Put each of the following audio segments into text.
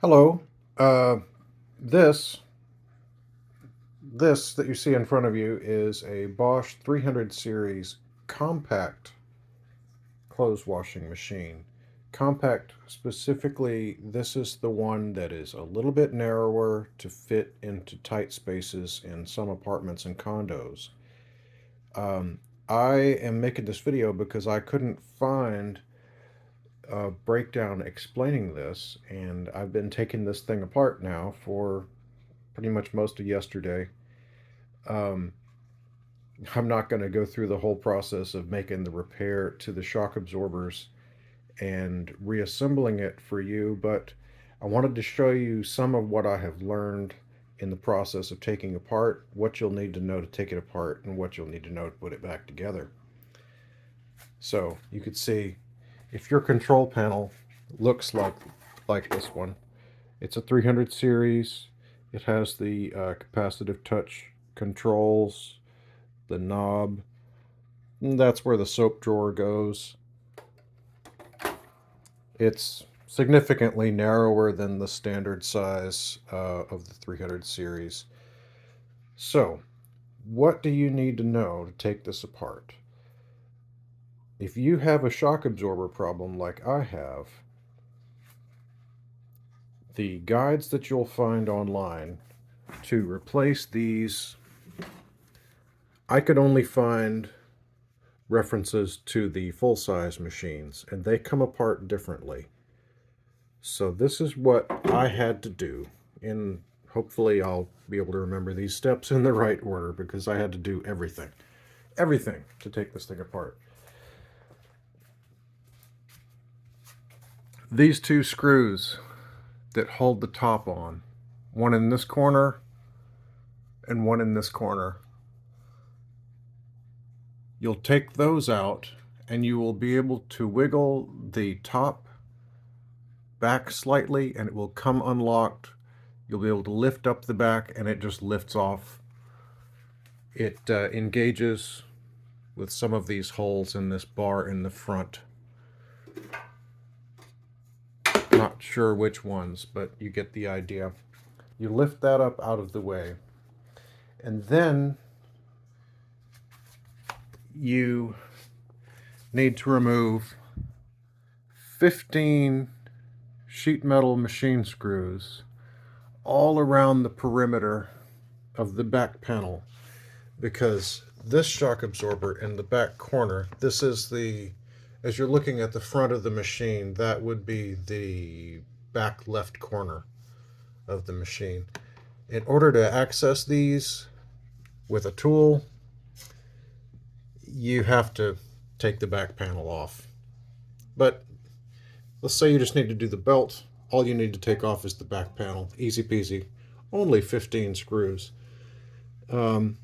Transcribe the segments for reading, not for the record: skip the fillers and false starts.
Hello. Uh, this this that you see in front of you is a Bosch 300 series compact clothes washing machine. Compact specifically, this is the one that is a little bit narrower to fit into tight spaces in some apartments and condos. Um, I am making this video because I couldn't find a breakdown explaining this, and I've been taking this thing apart now for pretty much most of yesterday. Um, I'm not going to go through the whole process of making the repair to the shock absorbers and reassembling it for you, but I wanted to show you some of what I have learned in the process of taking apart, what you'll need to know to take it apart, and what you'll need to know to put it back together. So you could see if your control panel looks like this one, it's a 300 series. It has the capacitive touch controls, the knob. And that's where the soap drawer goes. It's significantly narrower than the standard size of the 300 series. So, what do you need to know to take this apart? If you have a shock absorber problem like I have, the guides that you'll find online to replace these, I could only find references to the full-size machines, and they come apart differently. So this is what I had to do, and hopefully I'll be able to remember these steps in the right order because I had to do everything to take this thing apart. These two screws that hold the top on, one in this corner and one in this corner, you'll take those out and you will be able to wiggle the top back slightly and it will come unlocked. You'll be able to lift up the back and it just lifts off. It engages with some of these holes in this bar in the front. Not sure which ones, but you get the idea. You lift that up out of the way, and then you need to remove 15 sheet metal machine screws all around the perimeter of the back panel, because this shock absorber in the back corner, this is the, as you're looking at the front of the machine, that would be the back left corner of the machine. In order to access these with a tool, you have to take the back panel off. But let's say you just need to do the belt. All you need to take off is the back panel. Easy peasy. Only 15 screws. Okay,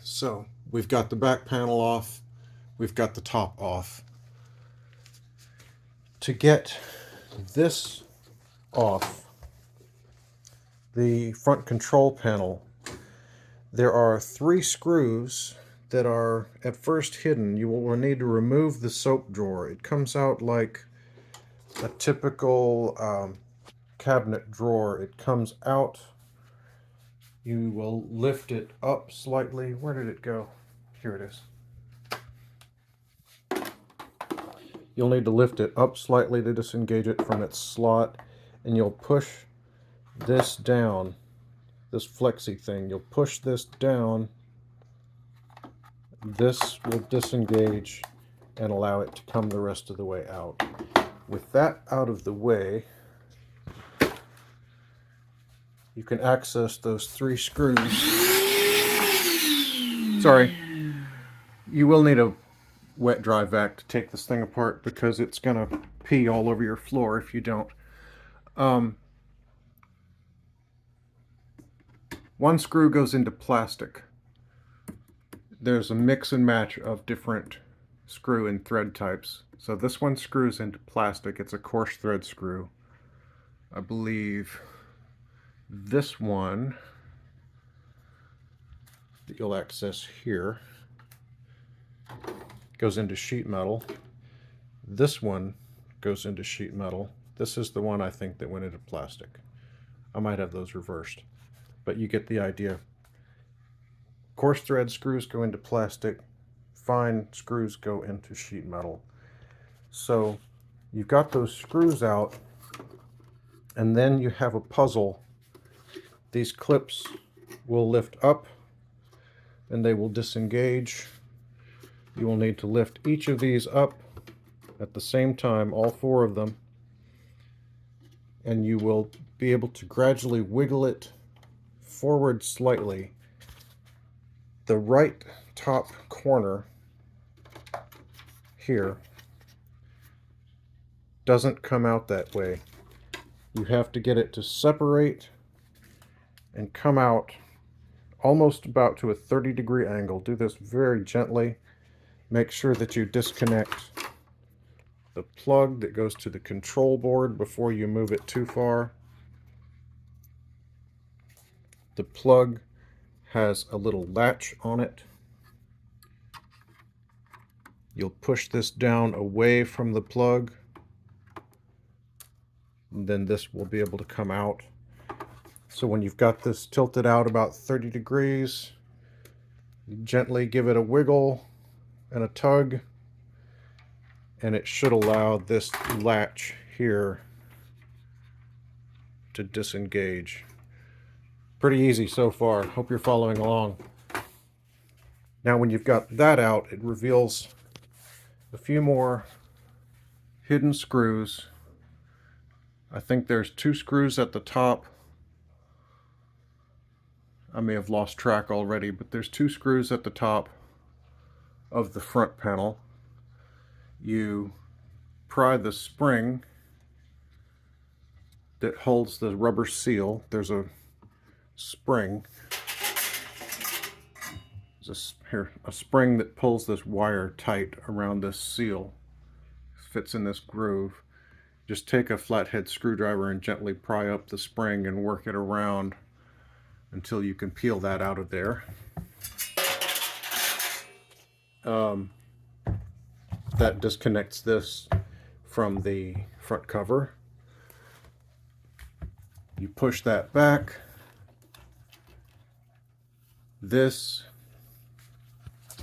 so we've got the back panel off. We've got the top off. To get this off the front control panel, there are 3 screws that are at first hidden. You will need to remove the soap drawer. It comes out like a typical cabinet drawer. It comes out. You will lift it up slightly. Where did it go? Here it is. You'll need to lift it up slightly to disengage it from its slot, and you'll push this down, this flexi thing. You'll push this down. This will disengage and allow it to come the rest of the way out. With that out of the way, you can access those 3 screws. Sorry. You will need a wet dry vac to take this thing apart because it's going to pee all over your floor if you don't. One screw goes into plastic. There's a mix and match of different screw and thread types. So this one screws into plastic. It's a coarse thread screw. I believe this one that you'll access here goes into sheet metal. This one goes into sheet metal. This is the one I think that went into plastic. I might have those reversed, but you get the idea. Coarse thread screws go into plastic, fine screws go into sheet metal. So you've got those screws out, and then you have a puzzle. These clips will lift up and they will disengage. You will need to lift each of these up at the same time, all four of them, and you will be able to gradually wiggle it forward slightly. The right top corner here doesn't come out that way. You have to get it to separate and come out almost about to a 30-degree angle. Do this very gently. Make sure that you disconnect the plug that goes to the control board before you move it too far. The plug has a little latch on it. You'll push this down away from the plug, and then this will be able to come out. So when you've got this tilted out about 30 degrees, you gently give it a wiggle and a tug, and it should allow this latch here to disengage. Pretty easy so far. Hope you're following along. Now when you've got that out, it reveals a few more hidden screws. I think there's 2 screws at the top. I may have lost track already, but there's 2 screws at the top of the front panel. You pry the spring that holds the rubber seal. There's a spring. There's a spring that pulls this wire tight around this seal. Fits in this groove. Just take a flathead screwdriver and gently pry up the spring and work it around until you can peel that out of there. That disconnects this from the front cover. You push that back. This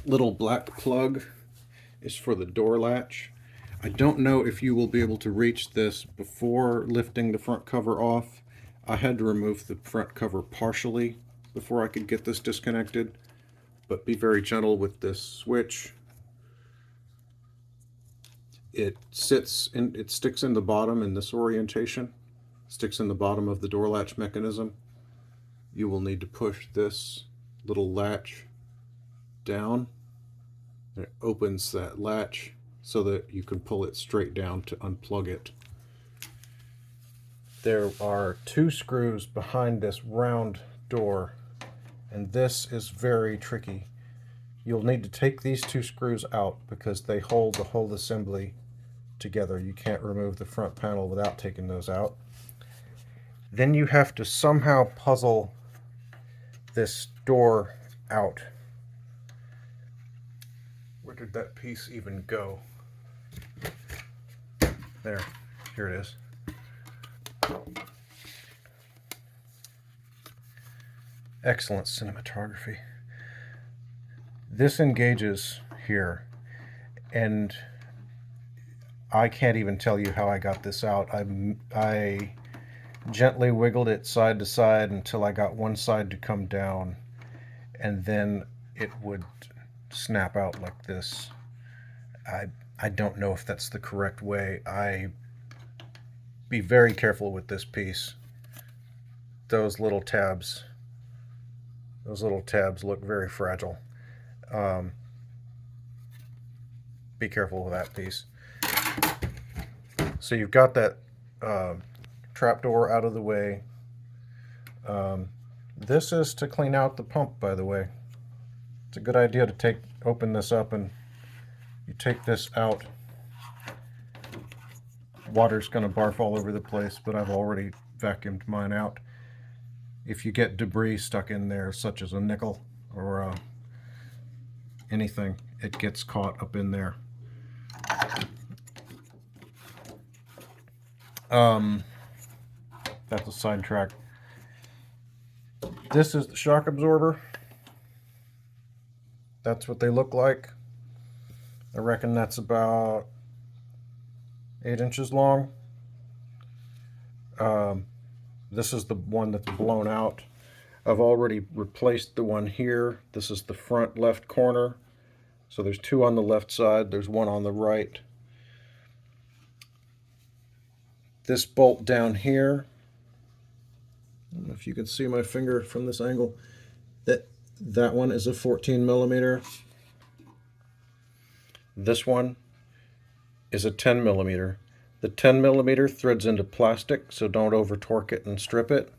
little black plug is for the door latch. I don't know if you will be able to reach this before lifting the front cover off. I had to remove the front cover partially before I could get this disconnected, but be very gentle with this switch. It sticks in the bottom in this orientation, sticks in the bottom of the door latch mechanism. You will need to push this little latch down. It opens that latch so that you can pull it straight down to unplug it. There are 2 screws behind this round door, and this is very tricky. You'll need to take these 2 screws out because they hold the whole assembly together. You can't remove the front panel without taking those out. Then you have to somehow puzzle this door out. Where did that piece even go? There, here it is. Excellent cinematography. This engages here, and I can't even tell you how I got this out. I gently wiggled it side to side until I got one side to come down, and then it would snap out like this. I don't know if that's the correct way. Be very careful with this piece. Those little tabs look very fragile. Be careful with that piece. So you've got that trapdoor out of the way. This is to clean out the pump, by the way. It's a good idea to open this up, and you take this out. Water's going to barf all over the place, but I've already vacuumed mine out. If you get debris stuck in there, such as a nickel or anything, it gets caught up in there. That's a sidetrack. This is the shock absorber. That's what they look like. I reckon that's about 8 inches long. This is the one that's blown out. I've already replaced the one here. This is the front left corner. So there's two on the left side, there's one on the right. This bolt down here, I don't know if you can see my finger from this angle, that one is a 14 millimeter. This one is a 10 millimeter. The 10 millimeter threads into plastic, so don't over torque it and strip it.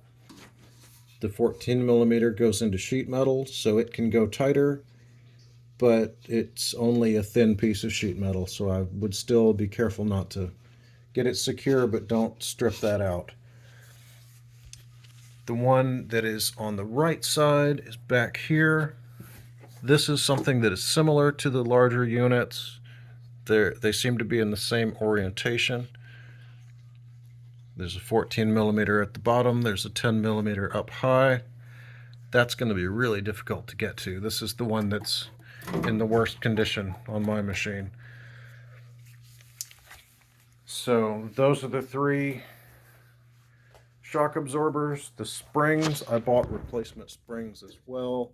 The 14 millimeter goes into sheet metal, so it can go tighter, but it's only a thin piece of sheet metal, so I would still be careful not to get it secure, but don't strip that out. The one that is on the right side is back here. This is something that is similar to the larger units. They seem to be in the same orientation. There's a 14 millimeter at the bottom. There's a 10 millimeter up high. That's going to be really difficult to get to. This is the one that's in the worst condition on my machine. So those are the three shock absorbers. The springs, I bought replacement springs as well,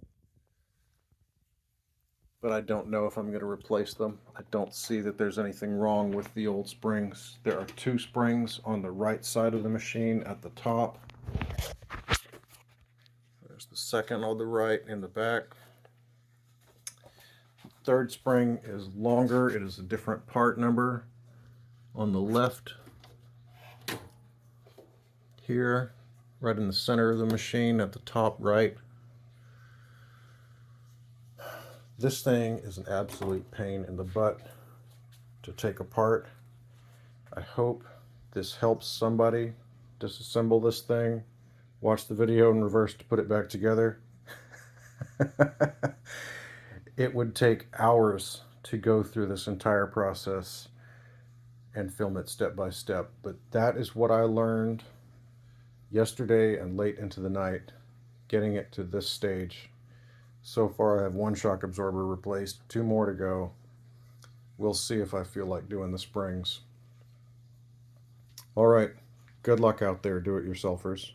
but I don't know if I'm going to replace them. I don't see that there's anything wrong with the old springs. There are two springs on the right side of the machine at the top. There's the second on the right in the back. Third spring is longer. It is a different part number. On the left here, right in the center of the machine at the top right. This thing is an absolute pain in the butt to take apart. I hope this helps somebody disassemble this thing. Watch the video in reverse to put it back together. It would take hours to go through this entire process and film it step by step, but that is what I learned yesterday and late into the night, getting it to this stage. So far I have one shock absorber replaced, two more to go. We'll see if I feel like doing the springs. All right, good luck out there, do-it-yourselfers.